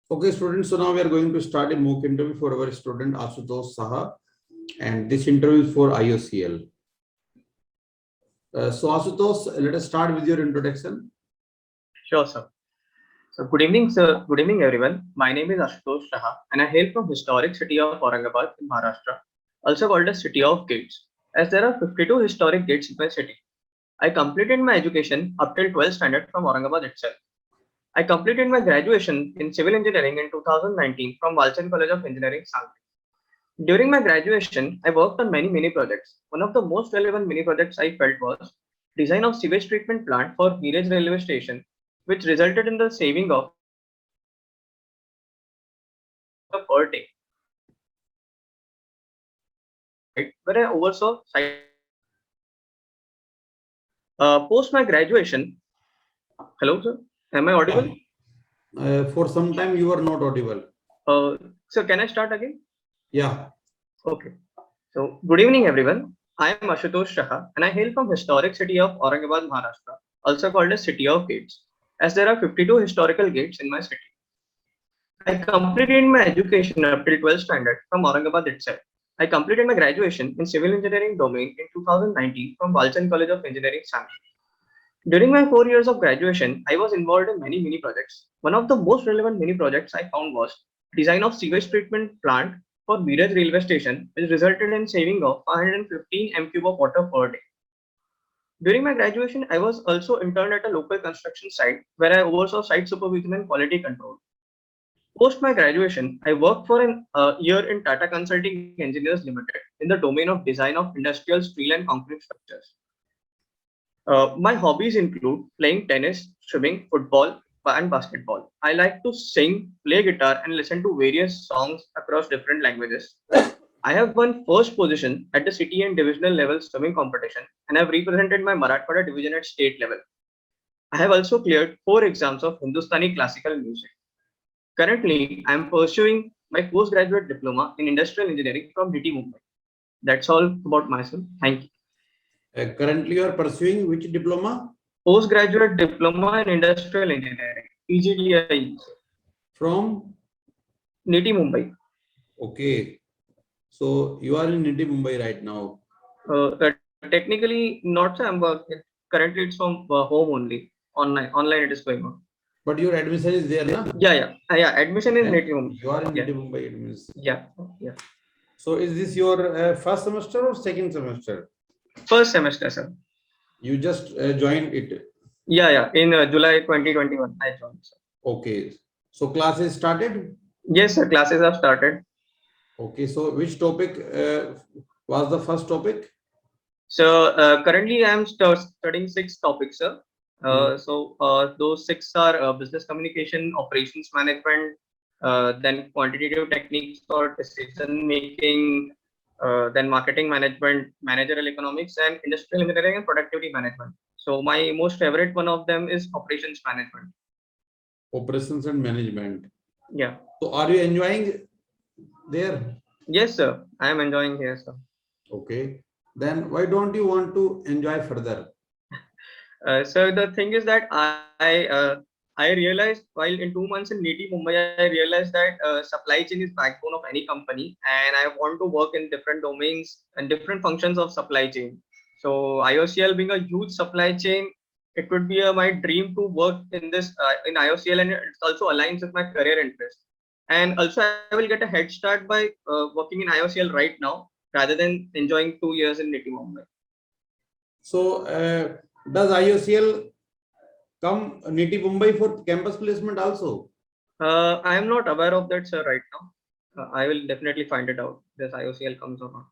Okay, students. So now we are going to start a mock interview for our student Ashutosh Saha, and this interview is for IOCL. So Ashutosh, let us start with your introduction. Sure, sir. So, good evening, sir. Good evening, everyone. My name is Ashutosh Saha, and I hail from historic city of Aurangabad in Maharashtra, also called as City of Gates, as there are 52 historic gates in my city. I completed my education up till 12th standard from Aurangabad itself. I completed my graduation in civil engineering in 2019 from Walchand College of Engineering, Sangli. During my graduation, I worked on many mini projects. One of the most relevant mini projects I felt was design of sewage treatment plant for Miraj railway station, which resulted in the saving of 150 million water per day. Right, where I oversaw site. Post my graduation, hello sir, am I audible? For some time you are not audible. So can I start again? Yeah. Okay. So good evening everyone. I am Ashutosh Shah and I hail from historic city of Aurangabad, Maharashtra, also called as City of Gates, as there are 52 historical gates in my city. I completed my education up till 12th standard from Aurangabad itself. I completed my graduation in civil engineering domain in 2019 from Walchand College of Engineering, Sangli. During my 4 years of graduation, I was involved in many mini projects. One of the most relevant mini projects I found was design of sewage treatment plant for Miraj railway station, which resulted in saving of 515 m³ of water per day. During my graduation, I was also interned at a local construction site where I oversaw site supervision and quality control. Post my graduation, I worked for an year in Tata Consulting Engineers Limited in the domain of design of industrial steel and concrete structures. My hobbies include playing tennis, swimming, football, and basketball. I like to sing, play guitar, and listen to various songs across different languages. I have won first position at the city and divisional level swimming competition and have represented my Marathwada division at state level. I have also cleared 4 exams of Hindustani classical music. Currently, I am pursuing my postgraduate diploma in industrial engineering from DT Mumbai. That's all about myself. Thank you. Currently you are pursuing which diploma? Postgraduate diploma in industrial engineering, PGDI, From NITI Mumbai. Okay. So you are in Niti Mumbai right now. Technically, not sir. I'm working. Currently, it's from home only. Online it is going on. But your admission is there, na? Yeah. Admission is And NITI Mumbai. you are in Yeah. Niti Mumbai admission. Yeah. So is this your first semester or second semester? First semester, sir. You just joined it. Yeah. In July 2021, I joined, sir. Okay. So classes started? Yes, sir. Classes have started. Okay. So which topic was the first topic? So currently, I am studying 6 topics, sir. So those 6 are business communication, operations management, then quantitative techniques for decision making, then marketing management, managerial economics, and industrial engineering and productivity management. So my most favorite one of them is operations management. Operations and management. Yeah. So are you enjoying there? Yes, sir. I am enjoying here, sir. Okay. Then why don't you want to enjoy further? So the thing is that I realized while in 2 months in NITI Mumbai, I realized that supply chain is backbone of any company, and I want to work in different domains and different functions of supply chain. So IOCL being a huge supply chain, it would be my dream to work in this in IOCL, and it also aligns with my career interest. And also, I will get a head start by working in IOCL right now rather than enjoying 2 years in NITI Mumbai. So does IOCL come Niti Mumbai for campus placement also? I am not aware of that, sir, right now. I will definitely find it out. This IOCL comes or not.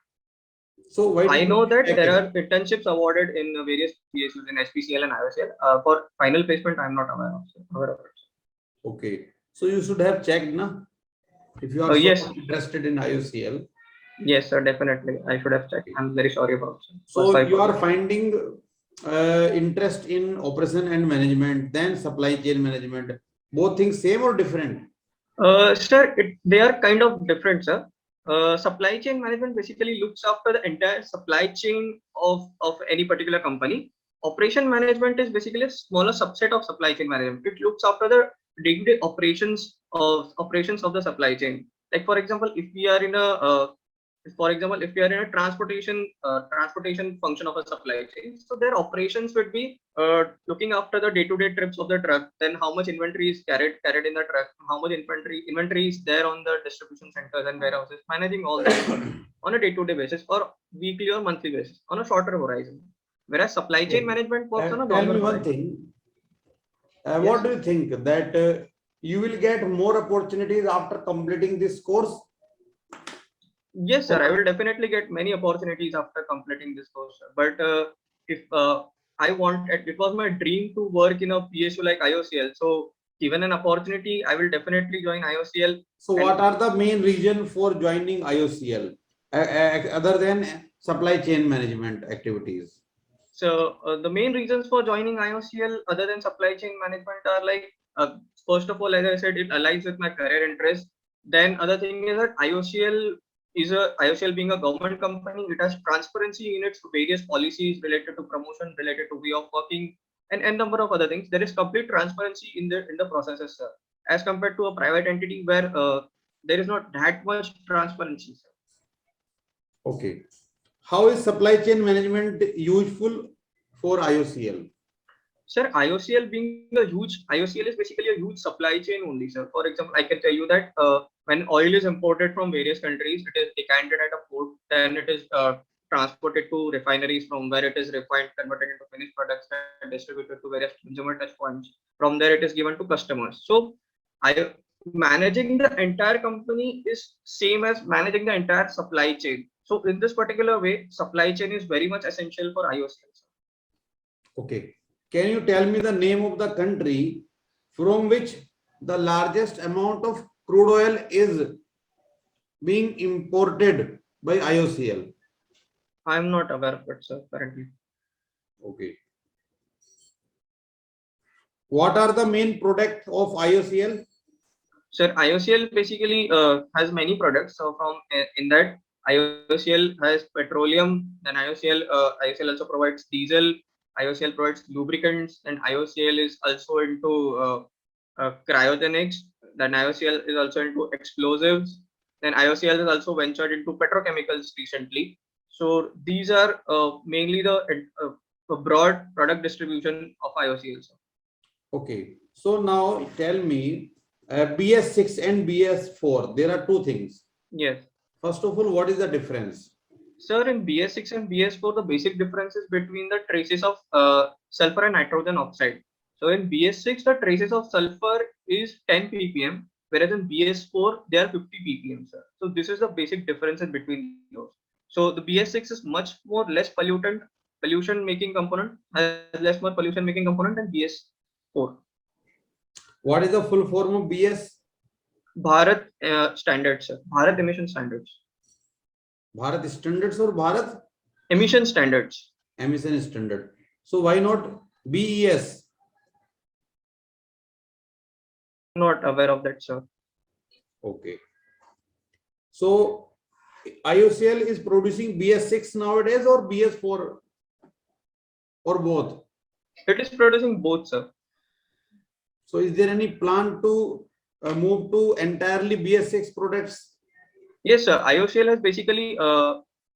So why I did know you that check there it? are internships awarded in various PSUs in SPCL and IOCL. For final placement, I am not aware of, sir. Aware of it. Okay. So you should have checked, na? If you are so Yes, interested in IOCL. yes, sir, definitely. I should have checked. I'm very sorry about it. So you are finding interest in operation and management, then supply chain management. Both things same or different? Sir, they are kind of different, sir. Supply chain management basically looks after the entire supply chain of any particular company. Operation management is basically a smaller subset of supply chain management. It looks after the day-to-day operations of the supply chain. Like for example, if we are in a transportation function of a supply chain, so their operations would be looking after the day-to-day trips of the truck, then how much inventory is carried in the truck, how much inventory is there on the distribution centers and warehouses, managing all that on a day-to-day basis or weekly or monthly basis on a shorter horizon. Whereas supply chain Okay. management works on a Tell longer me one horizon. thing. Yes. What do you think that you will get more opportunities after completing this course? Yes, sir. I will definitely get many opportunities after completing this course, sir. But if it was my dream to work in a PSU like IOCL. So given an opportunity, I will definitely join IOCL. So what are the main reason for joining IOCL other than supply chain management activities? So the main reasons for joining IOCL other than supply chain management are like, first of all, as I said, it aligns with my career interest. Then other thing is that IOCL being a government company, it has transparency in its various policies related to promotion, related to way of working, and number of other things. There is complete transparency in the processes, sir, as compared to a private entity where there is not that much transparency, sir. Okay. How is supply chain management useful for IOCL? Sir, IOCL is basically a huge supply chain only, sir. For example, I can tell you that when oil is imported from various countries, it is decanted at a port, then it is transported to refineries, from where it is refined, converted into finished products, and distributed to various consumer touch points. From there, it is given to customers. So, managing the entire company is same as managing the entire supply chain. So, in this particular way, supply chain is very much essential for IOCL, sir. Okay. Can you tell me the name of the country from which the largest amount of crude oil is being imported by IOCL? I am not aware of it, sir, currently. Okay. What are the main products of IOCL? Sir, IOCL basically has many products. So from in that, IOCL has petroleum, then IOCL also provides diesel, IOCL provides lubricants, and IOCL is also into cryogenics. Then IOCL is also into explosives. Then IOCL has also ventured into petrochemicals recently. So these are mainly the broad product distribution of IOCL, sir. Okay. So now tell me BS6 and BS4. There are two things. Yes. First of all, what is the difference? Sir, in BS6 and BS4, the basic difference is between the traces of sulfur and nitrogen oxide. So in BS6, the traces of sulfur is 10 ppm, whereas in BS4, they are 50 ppm, sir. So this is the basic difference in between those. So the BS6 is much more less pollution making component, has less more pollution making component than BS4. What is the full form of BS? Bharat standards, sir. Bharat emission standards. Bharat standards or Bharat? Emission standards. Emission standard. So why not BES? Not aware of that, sir. Okay. So IOCL is producing BS6 nowadays or BS4 or both? It is producing both, sir. So is there any plan to move to entirely BS6 products? Yes, sir. IOCL has basically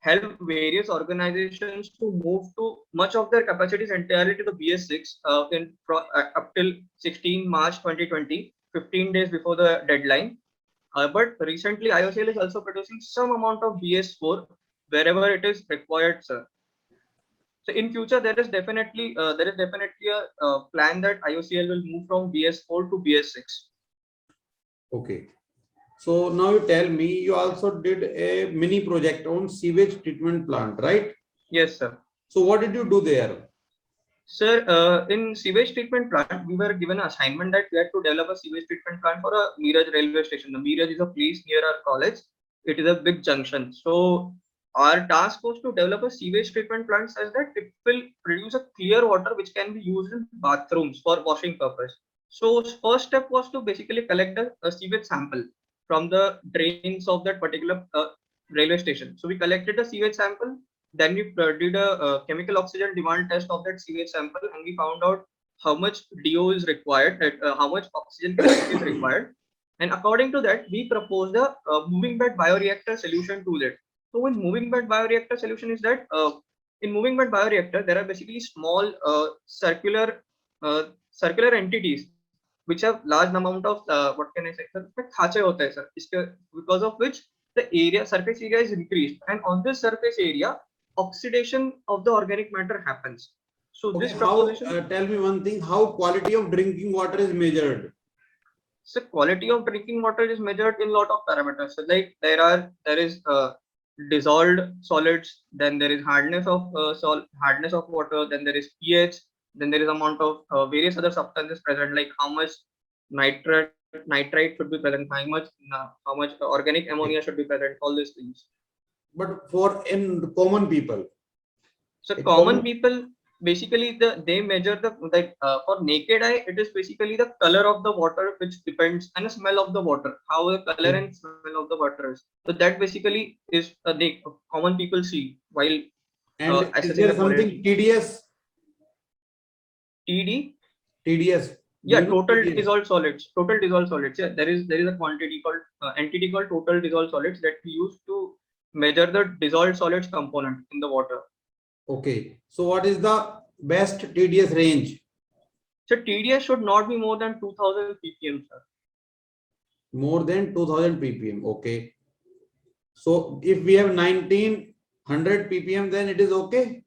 helped various organizations to move to much of their capacities entirely to the BS6 up till 16 March 2020, 15 days before the deadline. But recently, IOCL is also producing some amount of BS4 wherever it is required, sir. So in future, there is definitely a plan that IOCL will move from BS4 to BS6. Okay. So now you tell me, you also did a mini project on sewage treatment plant, right? Yes, sir. So what did you do there? Sir, in sewage treatment plant, we were given an assignment that we had to develop a sewage treatment plant for a Miraj railway station. The Miraj is a place near our college. It is a big junction. So our task was to develop a sewage treatment plant such that it will produce a clear water which can be used in bathrooms for washing purpose. So first step was to basically collect a sewage sample from the drains of that particular railway station. So we collected the sewage sample. Then we did a chemical oxygen demand test of that sewage sample, and we found out how much DO is required, how much oxygen capacity is required, and according to that, we proposed a moving bed bioreactor solution to that. So, in moving bed bioreactor solution is that in moving bed bioreactor, there are basically small circular entities which have large amount of what can I say, sir, इसमें खांचे होते हैं, sir, because of which the area surface area is increased, and on this surface area oxidation of the organic matter happens. So Okay, this how, proposition, tell me one thing, how quality of drinking water is measured? so quality of drinking water is measured in lot of parameters. So like there is dissolved solids, then there is hardness of hardness of water, then there is pH, then there is amount of various other substances present, like how much nitrite should be present, how much organic ammonia should be present, all these things. But for in common people, So a common people basically they measure for naked eye it is basically the color of the water which depends, and the smell of the water, how the color and smell of the water is. So that basically is the common people see while and is assessing there the something quality. TDS? TD, TDS. Do yeah, you know total TDS? dissolved solids. Total dissolved solids. Yeah, there is a quantity called entity called total dissolved solids that we use to measure the dissolved solids component in the water. Okay. So what is the best TDS range? So TDS should not be more than 2000 ppm, sir. More than 2000 ppm. Okay. So if we have 1900 ppm, then it is okay.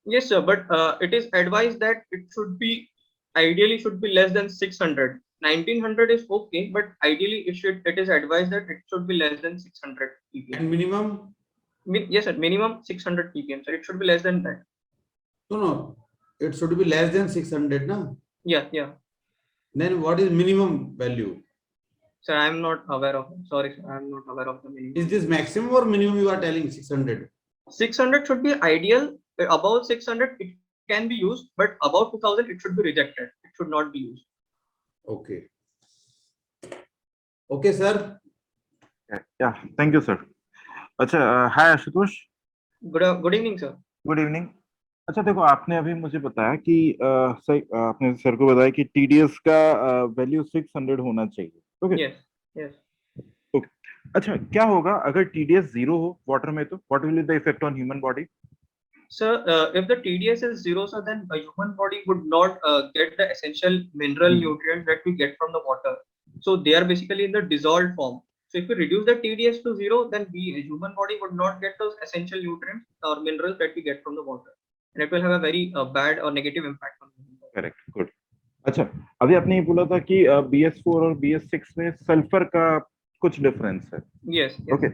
Yes, sir, but it is advised that it should be ideally should be less than 600. 1900 is okay, but ideally it is advised that it should be less than 600 ppm. And minimum? Yes, sir, minimum 600 ppm, sir. It should be less than that. No. It should be less than 600, na? Yeah, yeah. Then what is minimum value? Sir, I am not aware of. Sorry, sir, I am not aware of the minimum. Is this maximum or minimum you are telling 600? 600 should be ideal. Above 600 it can be used, but above 2000 it should be rejected. It should not be used. Okay. Okay, sir. Yeah, thank you, sir. अच्छा, hi Ashutosh. Good evening, sir. Good evening. अच्छा देखो, आपने अभी मुझे बताया कि सही, आपने सर को बताया कि टीडीएस का वैल्यू 600 होना चाहिए. ओके. Yes, yes. ओके. अच्छा, क्या होगा अगर टीडीएस 0 हो वाटर में, तो what will be the effect on human body? So, if the TDS is 0, so then a human body would not get the essential mineral nutrients that we get from the water. So they are basically in the dissolved form. So if we reduce the TDS to 0, then a human body would not get those essential nutrients or minerals that we get from the water, and it will have a very bad or negative impact on the human body. Correct, good. अच्छा, अभी आपने ये बोला था कि BS4 और BS6 में sulphur का कुछ डिफरेंस है. Yes. Okay.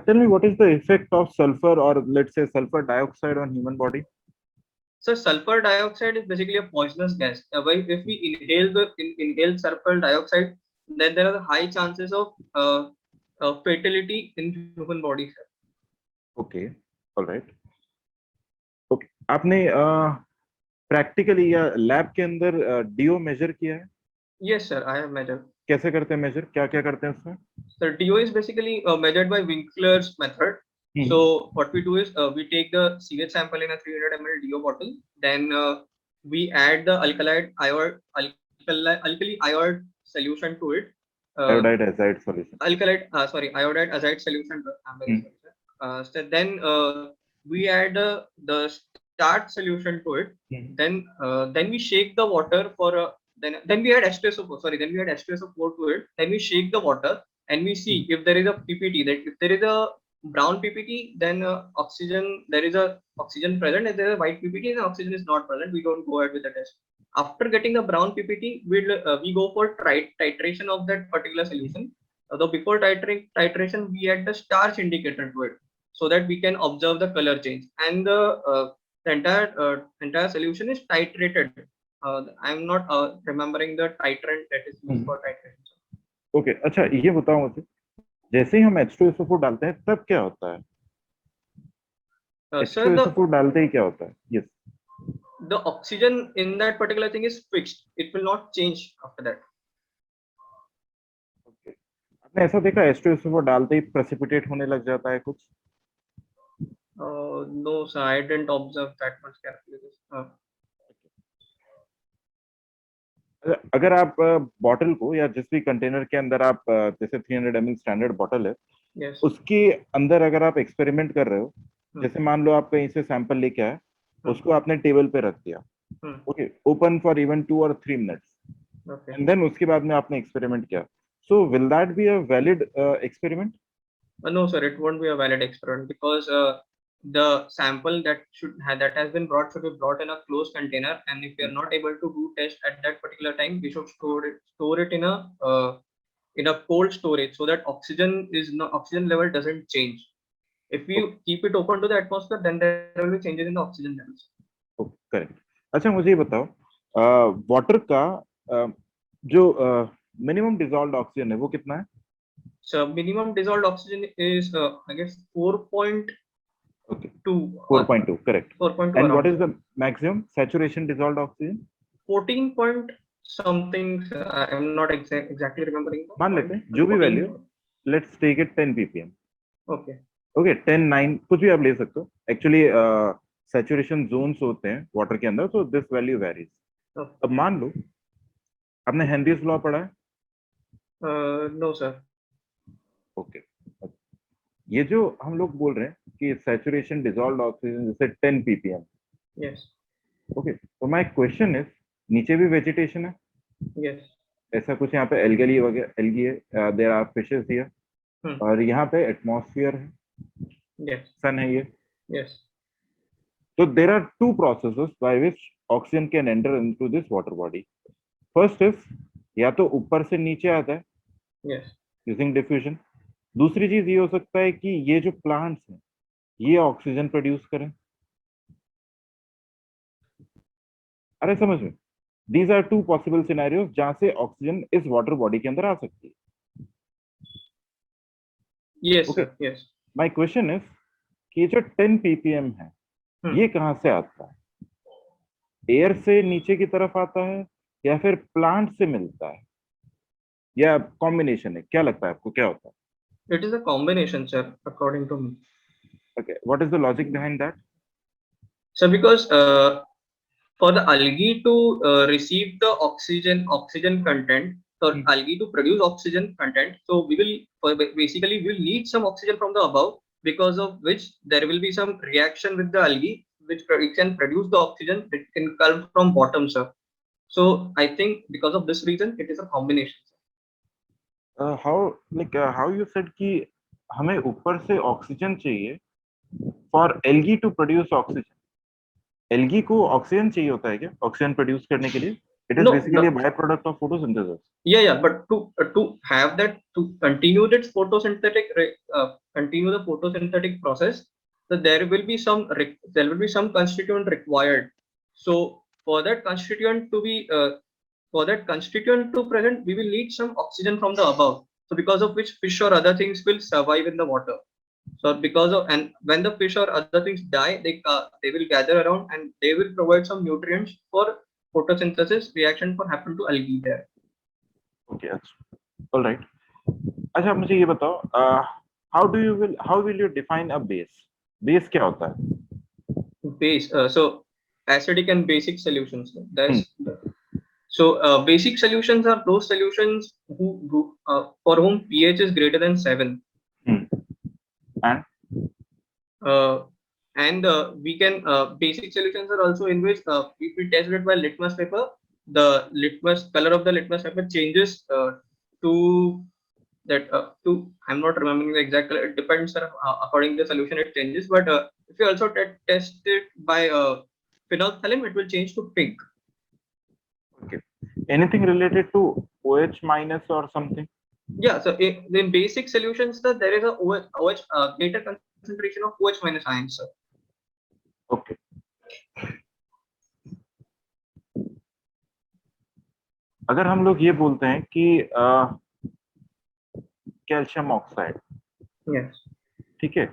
Tell me, what is the effect of sulfur, or let's say sulfur dioxide, on human body? So sulfur dioxide is basically a poisonous gas. If we inhale sulfur dioxide, then there are high chances of fatality in human body, sir. Okay, all right. Okay, आपने practically या lab के अंदर DO major किया है? Yes, sir, I have measured. कैसे करते हैं major, क्या क्या करते हैं उसमें? So DO is basically measured by Winkler's method. So what we do is we take the sewage sample in a 300 ml DO bottle, then we add the alkali iodide solution to it. Iodide azide solution. Iodide azide solution. So then we add the starch solution to it. Then we shake the water for then we add H2SO4. Then we add H2SO4 to it. Then we shake the water and we see if there is a PPT. That if there is a brown PPT, then there is a oxygen present. If there is a white PPT, then oxygen is not present. We don't go ahead with the test. After getting the brown PPT, we go for titration of that particular solution. Although before titration, we add the starch indicator to it, so that we can observe the color change. And the entire solution is titrated. I'm not remembering the titrant that is used for titration. Okay, अच्छा ये बताओ मुझे, जैसे ही हम H2SO4 डालते हैं तब क्या होता है? H2SO4 डालते ही क्या होता है? Yes. The oxygen in that particular thing is fixed. It will not change after that. Okay. आपने ऐसा देखा H2SO4 डालते ही precipitate होने लग जाता है कुछ? No, sir, I didn't observe that much carefully. अगर आप बॉटल को या जिस भी कंटेनर के अंदर आप जैसे 300 ml स्टैंडर्ड बॉटल है, Yes. उसके अंदर अगर आप एक्सपेरिमेंट कर रहे हो, जैसे मान लो आप कहीं से सैंपल लेके आए, उसको आपने टेबल पे रख दिया, okay, open for even 2 or 3 minutes, Okay. And then उसके बाद में आपने एक्सपेरिमेंट किया, so will that be a valid experiment? No, sir, it won't be a valid experiment because the sample that has been brought should be brought in a closed container, and if we are not able to do test at that particular time, we should store it in a cold storage so that oxygen level doesn't change. If we keep it open to the atmosphere, then there will be changes in the oxygen levels. Correct. अच्छा, मुझे ये बताओ, water का जो minimum dissolved oxygen है वो कितना है? So minimum dissolved oxygen is I guess 4.2. Okay, 4.2, correct. 4.2 And what around. is the maximum saturation dissolved oxygen? 14 point something. I'm not exactly remembering. मान लेते हैं जो भी 14. Value, let's take it 10 ppm. Okay. Okay, 10, 9 कुछ भी आप ले सकते हो. एक्चुअली सैचुरेशन जोन्स होते हैं वाटर के अंदर, तो दिस वैल्यू वेरीज. Okay. अब मान लो आपने हेनरीज लॉ पढ़ा है? No, sir. ओके, ये जो हम लोग बोल रहे हैं कि सैचुरेशन डिसॉल्व्ड ऑक्सीजन जैसे 10 ppm, Yes. ओके, तो माय क्वेश्चन इज, नीचे भी वेजिटेशन है, Yes. ऐसा कुछ यहाँ पे एल्गी वगैरह, एल्गी है, देयर आर फिशेस हियर, और यहाँ पे एटमॉस्फेयर है, Yes. सन है ये. Yes. So there are two processes by which oxygen can enter into this water body. First is या तो ऊपर से नीचे आता है Yes. using diffusion. दूसरी चीज ये हो सकता है कि ये जो प्लांट्स हैं ये ऑक्सीजन प्रोड्यूस करें. अरे समझ में, these are two possible scenarios जहां से ऑक्सीजन इस वाटर बॉडी के अंदर आ सकती है. Yes, Okay. sir. Yes. My question is कि जो 10 ppm है ये कहाँ से आता है? एयर से नीचे की तरफ आता है या फिर प्लांट से मिलता है, या कॉम्बिनेशन है? क्या लगता है आपको, क्या होता है? It is a combination, sir, according to me. Okay, what is the logic behind that? So because for the algae to receive the oxygen content, for algae to produce oxygen content, so basically we will need some oxygen from the above, because of which there will be some reaction with the algae which can produce the oxygen that can come from bottom, sir. So I think because of this reason it is a combination. How you said कि हमें ऊपर से oxygen चाहिए for algae to produce oxygen. Algae को oxygen चाहिए होता है क्या ऑक्सीजन प्रोड्यूस करने के लिए? It is basically a byproduct of photosynthesis. Yeah, but to have that, to continue that continue the photosynthetic process, so there will be some constituent required. So for that constituent to present, we will need some oxygen from the above. So because of which fish or other things will survive in the water. So and when the fish or other things die, they will gather around and they will provide some nutrients for photosynthesis reaction for happen to algae there. Okay, all right. अच्छा, मुझे ये बताओ, how will you define a base? Base क्या होता है? Base, so acidic and basic solutions. So basic solutions are those solutions for whom pH is greater than 7. And we can basic solutions are also in which if we test it by litmus paper, the color of the litmus paper changes to that to I'm not remembering the exact color. It depends according to the solution it changes, but if you also test it by phenolphthalein, it will change to pink. Okay. Anything related to OH minus or something? Yeah, so in basic solutions there is a OH greater concentration of OH minus ions, sir. Okay. अगर हम लोग ये बोलते हैं कि calcium oxide, yes, ठीक है,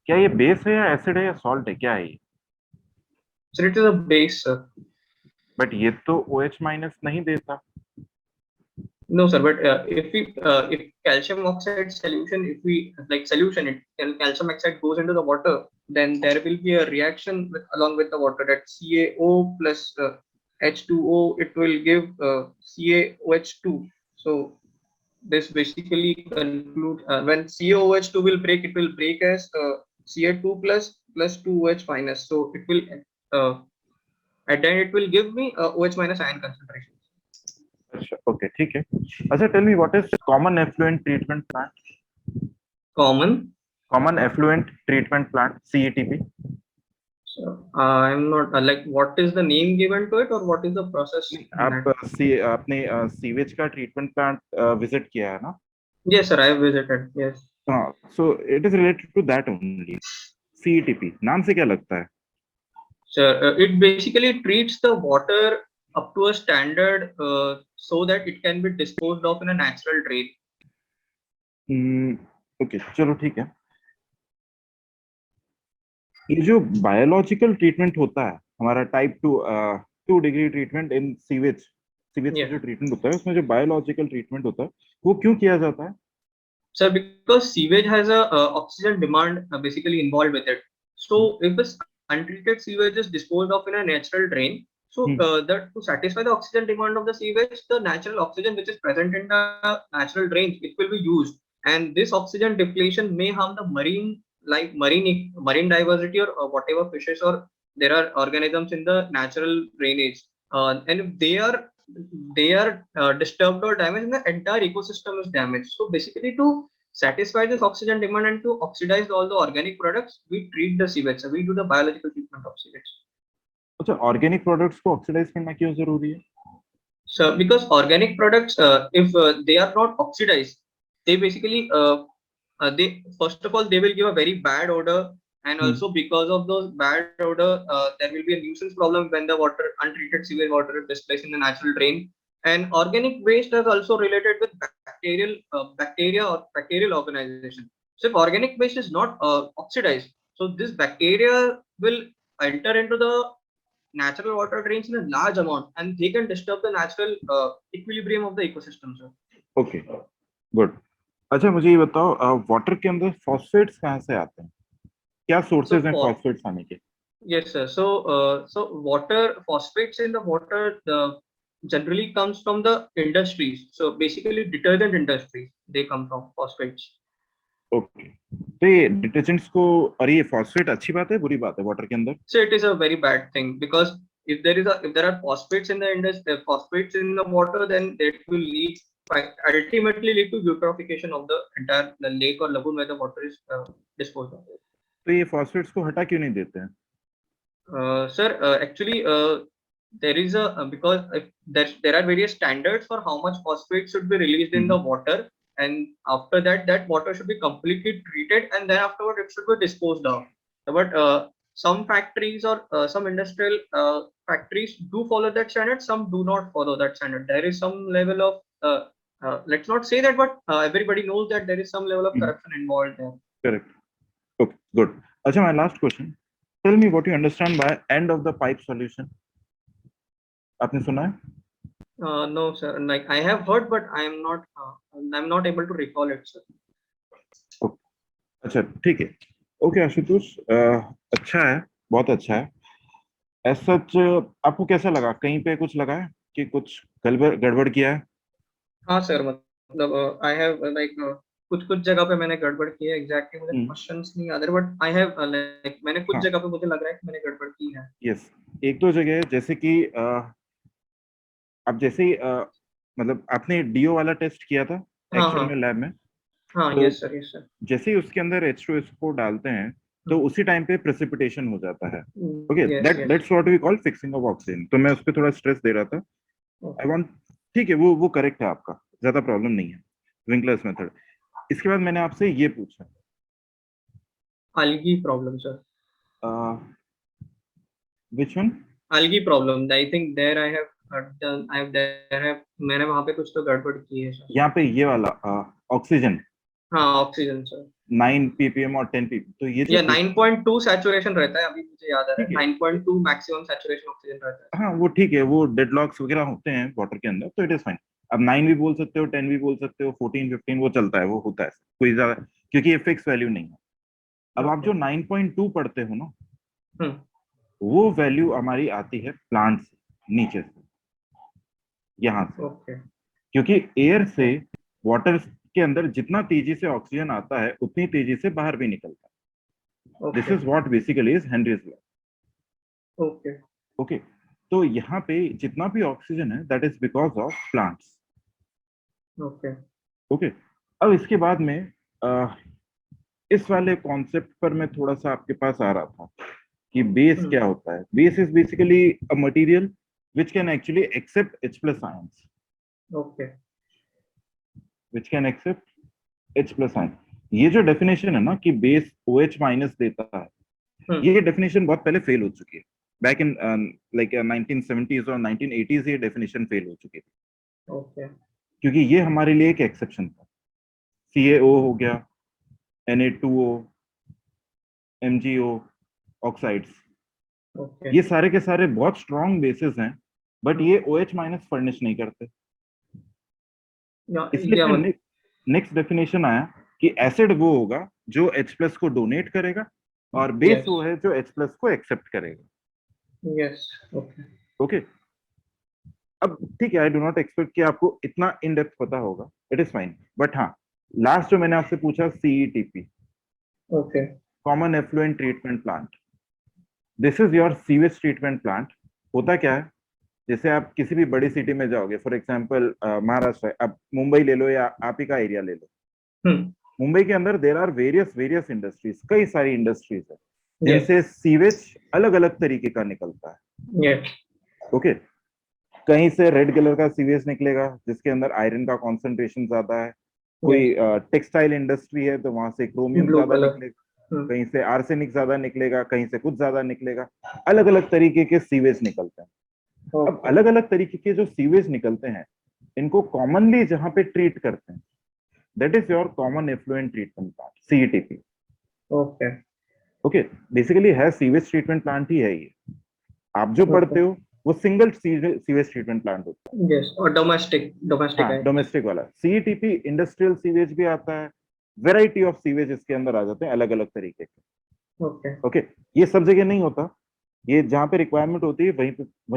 क्या ये बेस है या एसिड है या सॉल्ट है, क्या है ये? So it is a base, sir. But ये तो OH माइनस नहीं देता. No, sir, but if calcium oxide solution, if we like solution, calcium oxide goes into the water, then there will be a reaction along with the water, that CaO plus H2O, it will give CaOH2. So this basically conclude when CaOH2 will break, it will break as Ca2 plus 2OH minus. So it will at the end it will give me OH minus ion concentration. अच्छा, okay, ठीक है. अच्छा, tell me what is common effluent treatment plant? Common effluent treatment plant, CETP. So I'm not like what is the name given to it or what is the process? आप आपने sewage का treatment plant visit किया है ना? Yes, sir, I have visited. Yes. हाँ, so it is related to that only. CETP नाम से क्या लगता है? Sir, it basically treats the water up to a standard so that it can be disposed of in a natural drain. Okay, चलो ठीक है. ये जो बायोलॉजिकल ट्रीटमेंट होता है हमारा टाइप 2 डिग्री ट्रीटमेंट इन सीवेज का Yeah. जो ट्रीटमेंट होता है उसमें जो बायोलॉजिकल ट्रीटमेंट होता है वो क्यों किया जाता है? Sir, because sewage has a oxygen demand basically involved with it. So if this untreated sewage is disposed of in a natural drain, so that to satisfy the oxygen demand of the sewage, the natural oxygen which is present in the natural drains, it will be used, and this oxygen depletion may harm the marine diversity or whatever fishes or there are organisms in the natural drainage, and if they are disturbed or damaged, the entire ecosystem is damaged. So basically, to satisfy this oxygen demand and to oxidize all the organic products, we treat the sewage. So we do the biological treatment of sewage. अच्छा, organic products को oxidise करना क्यों जरूरी है? So because organic products, if they are not oxidized, they basically they first of all they will give a very bad odor, and also because of those bad odor, there will be a nuisance problem when the untreated sewage water is displaced in the natural drain. And organic waste is also related with bacteria or bacterial organization. So if organic waste is not oxidized, so this bacteria will enter into the natural water drains in a large amount, and they can disturb the natural equilibrium of the ecosystem, sir. Okay, good. अच्छा, मुझे ये बताओ, water के अंदर phosphates कहाँ से आते हैं? क्या सोर्सेज हैं फॉस्फेट्स आने के? Yes, sir. So water phosphates in the water generally comes from the industries. So basically, detergent industries, they come from phosphates. Okay, तो ये डिटर्जेंट्स को, और ये फॉस्फेट अच्छी बात है बुरी बात है वाटर के अंदर? So it is a very bad thing because if there are phosphates in the industry, phosphates in the water, then that will ultimately lead to eutrophication of the entire lake or lagoon where the water is disposed of. तो ये phosphates को हटा क्यों नहीं देते हैं? Sir, actually, there is a because if there are various standards for how much phosphate should be released in the water, and after that water should be completely treated, and then afterward it should be disposed of. But some factories or some industrial factories do follow that standard, some do not follow that standard. There is some level of let's not say that, but everybody knows that there is some level of corruption involved there. Correct. Okay, good. अच्छा, my last question. Tell me what you understand by end of the pipe solution. आपने सुना है? No, sir. Like I have heard, but I'm not able to recall it, sir. Okay. अच्छा, ठीक है. Okay, Ashutosh, अच्छा है, बहुत अच्छा है. As such, आपको कैसा लगा? कहीं पे कुछ लगा है कि कुछ गड़बड़ किया है? हाँ सर, मतलब I have like कुछ जगह पे मैंने गड़बड़ की है. एग्जैक्टली मुझे क्वेश्चंस नहीं याद है, बट आई हैव लाइक मैंने कुछ जगह पे मुझे लग रहा है कि मैंने गड़बड़ की है. यस, एक दो जगह जैसे कि अब जैसे ही मतलब आपने डीओ वाला टेस्ट किया था एक्चुअल में लैब में? हाँ, तो यस सर. जैसे ही उसके अंदर H2SO4 डालते हैं तो उसी टाइम पे प्रेसिपिटेशन हो जाता है. Okay, that's what we call fixing of oxygen. तो मैं उस पे थोड़ा स्ट्रेस दे रहा था. आई वांट, ठीक है, वो करेक्ट है आपका, ज्यादा प्रॉब्लम नहीं है. Winkler's method. इसके बाद मैंने आपसे ये पूछा, algae problem, sir. which one? algae problem. I think there I have done. मैंने वहाँ पे कुछ तो गड़बड़ की है सर. यहाँ पे ये वाला ऑक्सीजन. हाँ, ऑक्सीजन सर. 9 ppm और 10 ppm. तो ये 9.2 सैचुरेशन रहता है, अभी मुझे याद आ रहा है. 9.2 मैक्सिमम सैचुरेशन ऑक्सीजन रहता है. हाँ, वो ठीक है, वो डेडलॉक्स वगैरह होते हैं वाटर के अंदर, तो इट इज फाइन. अब 9 भी बोल सकते हो, 10 भी बोल सकते हो, 14 15 वो चलता है, वो होता है, कोई ज्यादा, क्योंकि ये फिक्स वैल्यू नहीं है. अब आप जो 9.2 पढ़ते हो ना, वो वैल्यू हमारी आती है प्लांट से. नीचे से, यहाँ से, Okay. क्योंकि एयर से वाटर के अंदर जितना तेजी से ऑक्सीजन आता है उतनी तेजी से बाहर भी निकलता है. This Okay. Is what basically is Henry's law. Okay. Okay, तो यहाँ पे जितना भी ऑक्सीजन है that is because of plants. Okay. Okay, अब इसके बाद में इस वाले कॉन्सेप्ट पर मैं थोड़ा सा आपके पास आ रहा था कि बेस क्या होता है. Base is basically a material which can actually accept H plus ions. Okay. Which can accept H plus ion. ये जो डेफिनेशन है ना कि बेस OH माइनस देता है, ये डेफिनेशन बहुत पहले फेल हो चुकी है. बैक इन लाइक 1970s और 1980s ये डेफिनेशन फेल हो चुकी थी. Okay. क्योंकि ये हमारे लिए एक एक्सेप्शन था. CaO हो गया, Na2O, MgO, ऑक्साइड्स, Okay. ये सारे के सारे बहुत स्ट्रॉन्ग बेसिस हैं, बट ये OH माइनस फर्निश नहीं करते. Yeah. इसलिए Yeah. नेक्स्ट डेफिनेशन आया कि एसिड वो होगा जो H प्लस को डोनेट करेगा और बेस Yes. वो है जो H प्लस को एक्सेप्ट करेगा. Yes. Okay. ओके, अब ठीक है, आई डू नॉट एक्सपेक्ट कि आपको इतना इन डेप्थ पता होगा, इट इज फाइन. बट हाँ, लास्ट जो मैंने आपसे पूछा CETP, Okay. Common effluent treatment plant. This is your sewage treatment plant. होता क्या है, जैसे आप किसी भी बड़ी सिटी में जाओगे, फॉर एग्जांपल महाराष्ट्र, आप मुंबई ले लो या आप ही का एरिया ले लो. मुंबई के अंदर देर आर वेरियस इंडस्ट्रीज, कई सारी इंडस्ट्रीज है जिनसे सीवेज अलग अलग तरीके का निकलता है. Yes. ओके, कहीं से रेड कलर का सीवेज निकलेगा जिसके अंदर आयरन का कॉन्सेंट्रेशन ज्यादा है. कोई टेक्सटाइल इंडस्ट्री है तो वहां से क्रोमियम Blue ज्यादा color. निकलेगा, कहीं से आर्सेनिक ज्यादा निकलेगा, कहीं से कुछ ज्यादा निकलेगा. अलग अलग तरीके के सीवेज निकलते हैं. अब Okay. अलग अलग तरीके के जो सीवेज निकलते हैं, इनको कॉमनली जहां पे ट्रीट करते हैं, that is your common effluent treatment plant, CETP. Okay. Okay, basically है सीवेज ट्रीटमेंट प्लांट ही है ये. आप जो पढ़ते हो वो सिंगल सीवेज ट्रीटमेंट प्लांट होता है. Yes. Or domestic. हाँ, डोमेस्टिक वाला. CETP इंडस्ट्रियल सीवेज भी आता है. वेराइटी ऑफ सीवेज इसके अंदर आ जाते हैं अलग अलग तरीके के. Okay. ओके, ये सब जगह नहीं होता, ये जहां पे रिक्वायरमेंट होती है वहीं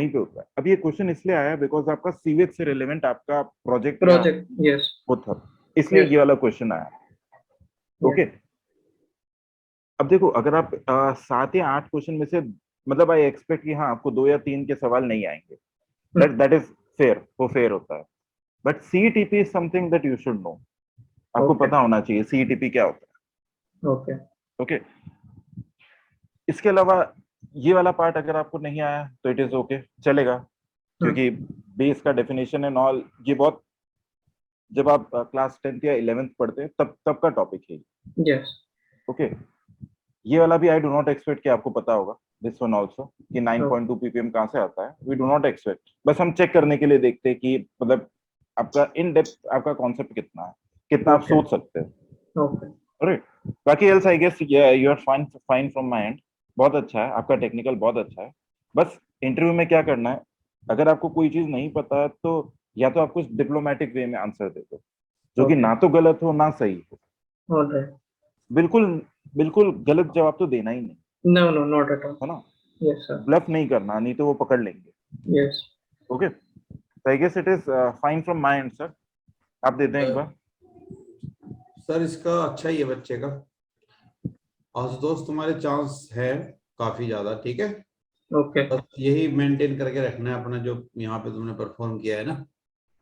पे होता है. अब ये क्वेश्चन इसलिए आया बिकॉज आपका सीवेज से रिलेवेंट आपका प्रोजेक्ट Yes. वो था, इसलिए Yes. ये वाला क्वेश्चन आया. ओके, अब देखो, अगर आप 7 या 8 क्वेश्चन में से, मतलब आई एक्सपेक्ट कि हाँ आपको 2 या 3 के सवाल नहीं आएंगे, दैट इज फेयर, वो फेयर होता है. But CETP is something that you should know. आपको Okay. पता होना चाहिए CETP क्या होता है. Okay. ओके, इसके अलावा ये वाला पार्ट अगर आपको नहीं आया तो इट इज ओके, चलेगा, क्योंकि बेस का डेफिनेशन एंड ऑल ये बहुत, जब आप क्लास 10th या 11th पढ़ते हैं तब का टॉपिक है. Yes. ओके, ये वाला भी आई डू नॉट एक्सपेक्ट कि आपको पता होगा. दिस वन आल्सो कि 9.2 ppm कहाँ से आता है, वी डू नॉट एक्सपेक्ट. बस हम चेक करने के लिए देखते हैं कि मतलब आपका इन डेप्थ आपका कॉन्सेप्ट कितना है, कितना आप सोच सकते हैं. Okay. राइट, बाकी else I guess you are fine from my end. बहुत अच्छा है आपका टेक्निकल, बहुत अच्छा है. बस इंटरव्यू में क्या करना है, अगर आपको कोई चीज नहीं पता है तो या तो आप कुछ डिप्लोमेटिक वे में आंसर दे दो, जो कि ना तो गलत हो ना सही हो. All right. बिल्कुल गलत जवाब तो देना ही नहीं, No, not at all. है ना. Yes, sir. ब्लफ नहीं करना, नहीं तो वो पकड़ लेंगे. Yes. Okay, I guess it is fine from my end. Sir आप देते हैं एक बार. सर इसका अच्छा ही है बच्चे का. आशुतोष तुम्हारे चांस है काफी ज्यादा, ठीक है. Okay. बस यही मेंटेन करके रखना है अपना जो यहाँ पे तुमने परफॉर्म किया है ना,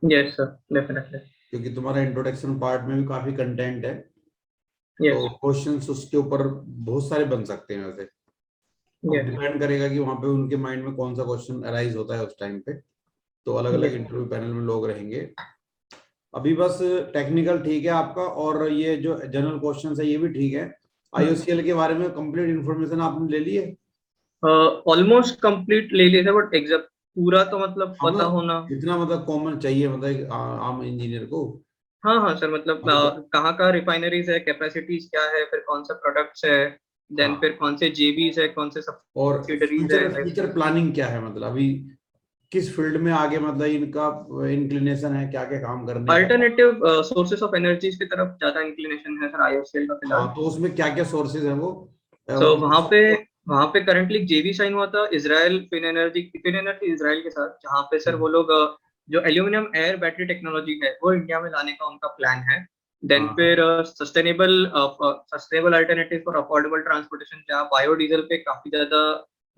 Yes, sir. Definitely. क्योंकि तुम्हारा इंट्रोडक्शन पार्ट में भी काफी कंटेंट है. Yes. तो क्वेश्चंस उसके ऊपर बहुत सारे बन सकते हैं वैसे. Yes. डिपेंड करेगा कि वहां पे उनके माइंड में कौन सा क्वेश्चन अराइज होता है उस टाइम पे. तो अलग अलग Yes. इंटरव्यू पैनल में लोग रहेंगे. अभी बस टेक्निकल ठीक है आपका, और ये जो जनरल क्वेश्चन है ये भी ठीक है. IOCL के बारे में कंप्लीट इंफॉर्मेशन आपने ले ली है? ऑलमोस्ट कंप्लीट ले लिया था, बट एग्जैक्ट पूरा तो मतलब पता होना. इतना मतलब कॉमन चाहिए, मतलब एक आम इंजीनियर को. हाँ सर, मतलब कहाँ कहाँ रिफाइनरीज है, कैपेसिटीज क्या है, फिर कौन सा प्रोडक्ट्स है, देन फिर कौन से JVs है, कौन से और सब्सिडरीज है. फ्यूचर प्लानिंग क्या है, मतलब अभी किस फील्ड में आगे मतलब इनका इंक्लिनेशन है, क्या क्या काम करने का. अल्टरनेटिव सोर्सेस ऑफ एनर्जीज की तरफ ज्यादा इंक्लिनेशन है सर IOCL का फिलहाल. हाँ, तो उसमें क्या क्या सोर्सेज है वो. So, वहाँ पे वहां पे करंटली जेवी साइन हुआ था इजराइल फिन एनर्जी इजराइल के साथ, जहाँ पे सर वो लोग जो एल्यूमिनियम एयर बैटरी टेक्नोलॉजी है वो इंडिया में लाने का उनका प्लान है। देन हाँ। फिर sustainable alternative for affordable transportation, जहाँ बायोडीजल पे काफी ज्यादा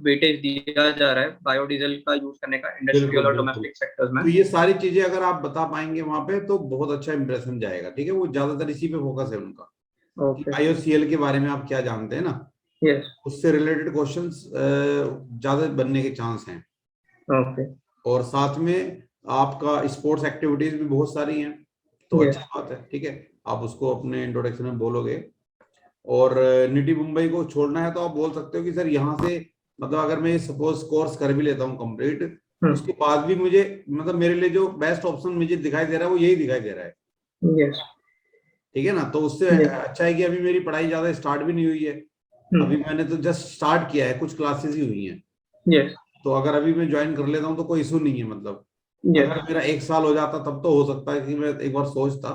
वेटेज दिया जा रहा है बायोडीजल का यूज करने का इंडस्ट्रियल बिल्कुल और बिल्कुल। डोमेस्टिक सेक्टर्स में। तो ये सारी चीजें अगर आप बता पाएंगे वहां पे तो बहुत अच्छा इंप्रेशन जाएगा, ठीक है। वो ज्यादातर इसी पे फोकस है उनका कि ओके। आईओसीएल के बारे में आप क्या जानते हैं ना, यस। उससे रिलेटेड क्वेश्चंस ज्यादा बनने के चांस हैं। ओके। और साथ में आपका स्पोर्ट्स एक्टिविटीज भी बहुत सारी हैं, तो यस। अच्छी बात है, ठीक है। आप उसको अपने इंट्रोडक्शन में बोलोगे। और निटी मुंबई को छोड़ना है तो आप बोल सकते हो कि सर यहाँ से मतलब अगर मैं सपोज कोर्स कर भी लेता हूँ कंप्लीट, उसके बाद भी मुझे मतलब मेरे लिए जो बेस्ट ऑप्शन मुझे दिखाई दे रहा है वो यही दिखाई दे रहा है, यस। ठीक है ना। तो उससे अच्छा है कि अभी मेरी पढ़ाई ज्यादा स्टार्ट भी नहीं हुई है, अभी मैंने तो जस्ट स्टार्ट किया है, कुछ क्लासेस ही हुई हैं। यस। तो अगर अभी मैं ज्वाइन कर लेता हूँ तो कोई इशू नहीं है, मतलब यस। अगर मेरा 1 साल हो जाता तब तो हो सकता है कि मैं एक बार सोचता,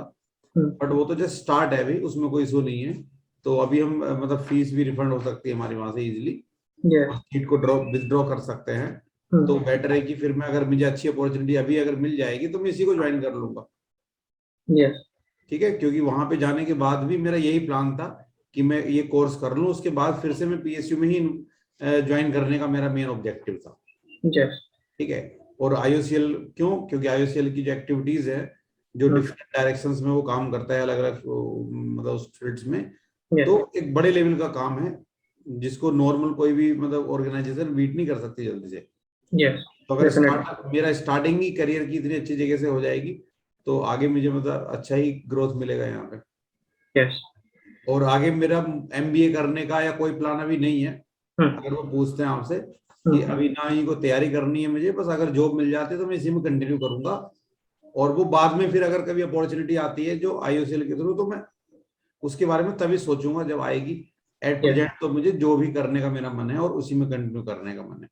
बट वो तो जस्ट स्टार्ट है अभी, उसमें कोई इशू नहीं है। तो अभी हम मतलब फीस भी रिफंड हो सकती है हमारी वहां से इजीली, और सीट को विदड्रॉ कर सकते हैं। तो बेटर है कि फिर मैं अगर मुझे अच्छी अपॉर्चुनिटी अभी अगर मिल जाएगी तो मैं इसी को ज्वाइन कर लूंगा, यस। ठीक है। क्योंकि वहां पे जाने के बाद भी मेरा यही प्लान था कि मैं ये कोर्स कर लूं, उसके बाद फिर से मैं पीएसयू में ही ज्वाइन करने का मेरा मेन ऑब्जेक्टिव था, यस। ठीक है। और आईओसीएल क्यों, क्योंकि आईओसीएल की जो एक्टिविटीज है जो डिफरेंट डायरेक्शंस में वो काम करता है अलग अलग मतलब उस फील्ड्स में, तो एक बड़े लेवल का काम है जिसको नॉर्मल कोई भी मतलब ऑर्गेनाइजेशन बीट नहीं कर सकती जल्दी से। यस। तो अगर मेरा स्टार्टिंग ही करियर की इतनी अच्छी जगह से हो जाएगी तो आगे मुझे मतलब अच्छा ही ग्रोथ मिलेगा यहाँ पे। यस। और आगे मेरा एमबीए करने का या कोई प्लान अभी नहीं है। अगर वो पूछते हैं आपसे कि अभी ना ही को तैयारी करनी है मुझे, बस अगर जॉब मिल जाती है तो मैं इसी में कंटिन्यू करूंगा। और वो बाद में फिर अगर कभी अपॉर्चुनिटी आती है जो आईओसीएल के थ्रू, तो मैं उसके बारे में तभी सोचूंगा जब आएगी। एट प्रेजेंट तो मुझे जो भी करने का मेरा मन है और उसी में कंटिन्यू करने का मन है।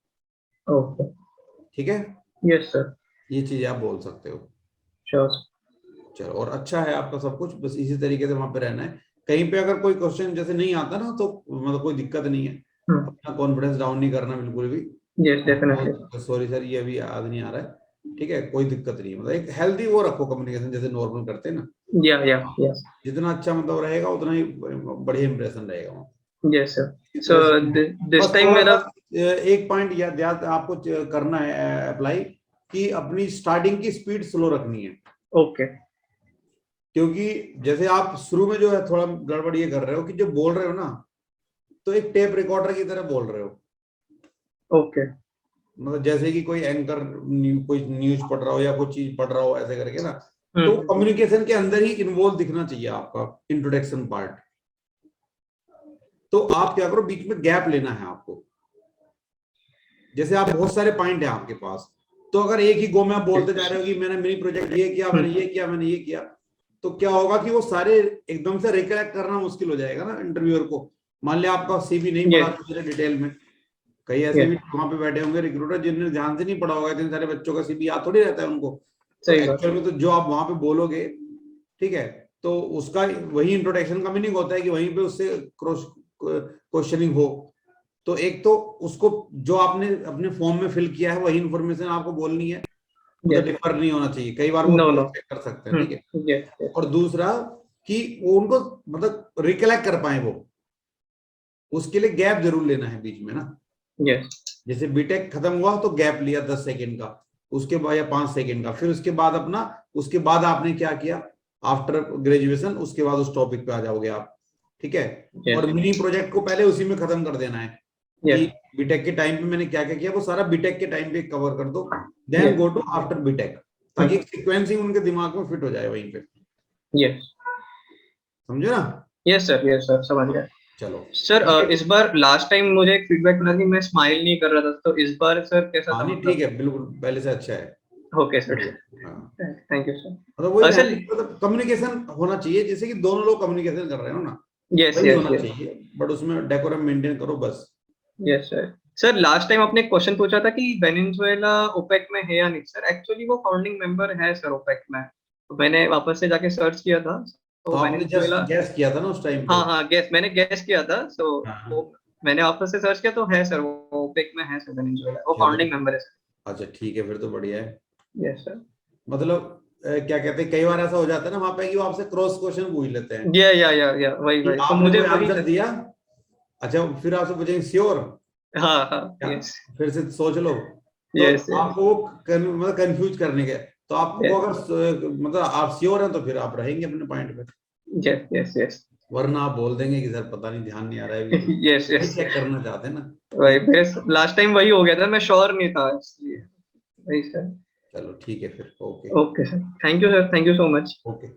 ओके। ठीक है, यस सर। ये चीज आप बोल सकते हो। श्योर। चलो, और अच्छा है आपका सब कुछ, बस इसी तरीके से वहां पे रहना है। कहीं पे अगर कोई क्वेश्चन जैसे नहीं आता ना तो मतलब कोई दिक्कत नहीं है, अपना कॉन्फिडेंस डाउन नहीं करना बिल्कुल भी। Yes definitely. सॉरी सर ये अभी याद नहीं आ रहा है, ठीक है, कोई दिक्कत नहीं है। मतलब एक हेल्दी वो रखो कम्युनिकेशन जैसे नॉर्मल करते हैं ना, या यस। जितना अच्छा मतलब रहेगा उतना ही बढ़िया इंप्रेशन रहेगा वहाँ। Yes sir. सो बस दिस टाइम थोड़ा मेरा सा एक पॉइंट याद याद आपको करना है अप्लाई, कि अपनी स्टार्टिंग की स्पीड स्लो रखनी है। ओके। क्योंकि जैसे आप शुरू में जो है थोड़ा गड़बड़ ये कर रहे हो कि जो बोल रहे हो ना, तो एक टेप रिकॉर्डर की तरह बोल रहे हो। ओके। मतलब जैसे कि कोई एंकर कोई न्यूज पढ़ रहा हो या कोई चीज पढ़ रहा हो ऐसे करके ना, तो कम्युनिकेशन के अंदर ही इन्वॉल्व दिखना चाहिए आपका इंट्रोडक्शन पार्ट। तो आप क्या करो, बीच में गैप लेना है आपको। जैसे आप बहुत सारे पॉइंट है आपके पास, तो अगर एक ही गो में आप बोलते जा रहे हो कि मैंने मिनी प्रोजेक्ट ये किया, मैंने ये किया, मैंने ये किया, तो क्या होगा कि वो सारे एकदम से रिकलेक्ट करना मुश्किल हो जाएगा ना इंटरव्यूअर को। मान लिया आपका सीवी नहीं पढ़ा तो डिटेल में, कई ऐसे भी वहां पे बैठे होंगे रिक्रूटर जिन्होंने ध्यान से नहीं पढ़ा होगा, इतने सारे बच्चों का सीवी याद थोड़ी रहता है उनको। तो एक्चुअल में तो जो आप वहां पे बोलोगे, ठीक है, तो उसका वही इंट्रोडक्शन का मीनिंग होता है कि वहीं पे उससे क्रॉस क्वेश्चनिंग हो। तो एक तो उसको जो आपने अपने फॉर्म में फिल किया है वही इंफॉर्मेशन आपको बोलनी है, मतलब डिफर नहीं होना चाहिए। कई बार वो चेक कर सकते हैं, ठीक है। और दूसरा कि वो उनको मतलब रिकलेक्ट कर पाए, वो उसके लिए गैप जरूर लेना है बीच में ना। जैसे बीटेक खत्म हुआ तो गैप लिया 10 सेकेंड का, उसके बाद या 5 सेकेंड का, फिर उसके बाद अपना, उसके बाद आपने क्या किया आफ्टर ग्रेजुएशन, उसके बाद उस टॉपिक पे आ जाओगे आप, ठीक है। और मिनी प्रोजेक्ट को पहले उसी में खत्म कर देना है कि बीटेक के टाइम पे मैंने क्या क्या किया, वो सारा बीटेक के टाइम पे कवर कर दो, then go to after BTech, ताकि सीक्वेंसिंग उनके दिमाग में फिट हो जाए वहीं पे। समझे ना? यस सर समझ गया। चलो सर इस बार लास्ट टाइम मुझे एक फीडबैक मिला कि मैं स्माइल नहीं कर रहा था, तो इस बार सर कैसा था? नहीं ठीक है, बिल्कुल पहले से अच्छा है। Okay sir, thank you sir. मतलब वही मतलब कम्युनिकेशन होना चाहिए, जैसे कि दोनों लोग कम्युनिकेशन कर रहे हो ना, वही होना चाहिए, बट उसमें डेकोरम मेंटेन करो बस। Yes sir. Sir last time आपने क्वेश्चन पूछा था कि वेनेजुएला ओपेक में है या नहीं। सर एक्चुअली वो फाउंडिंग मेंबर है सर ओपेक में, तो मैंने वापस से जाके सर्च किया था, तो आपने जस्ट वेनेजुएला, गैस किया था ना उस टाइम पे। हाँ गैस मैंने गैस किया था, तो वो मैंने ऑफिस से सर्च किया तो है सर, वो ओपेक में है सर वेनेजुएला, वो चलो। फाउंडिंग मेंबर है सर। अच्छा ठीक है, फिर तो बढ़िया है। Yes sir. मतलब क्या कहते हैं, कई बार ऐसा हो जाता है ना वहां पे कि वो आपसे क्रॉस क्वेश्चन पूछ लेते हैं या वही कि वही, तो आपने मुझे कोई वही आंसर सर। दिया, अच्छा फिर आपसे पूछेंगे श्योर, हाँ हाँ क्या यस फिर से सोच लो, तो यस यस आपको मतलब कंफ्यूज करने के, तो आपको यस अगर मतलब आप श्योर हैं तो फिर आप रहेंगे अपने पॉइंट पे, यस यस यस वरना आप बोल देंगे कि सर पता नहीं, ध्यान नहीं आ रहा है अभी तो, यस वही यस। चेक करना चाहते हैं ना। वही मेरे लास्ट टाइम वही हो गया था, मैं श्योर नहीं था इसलिए। वही सर। चलो ठीक है फिर, okay. Okay sir, thank you sir, thank you so much. Okay.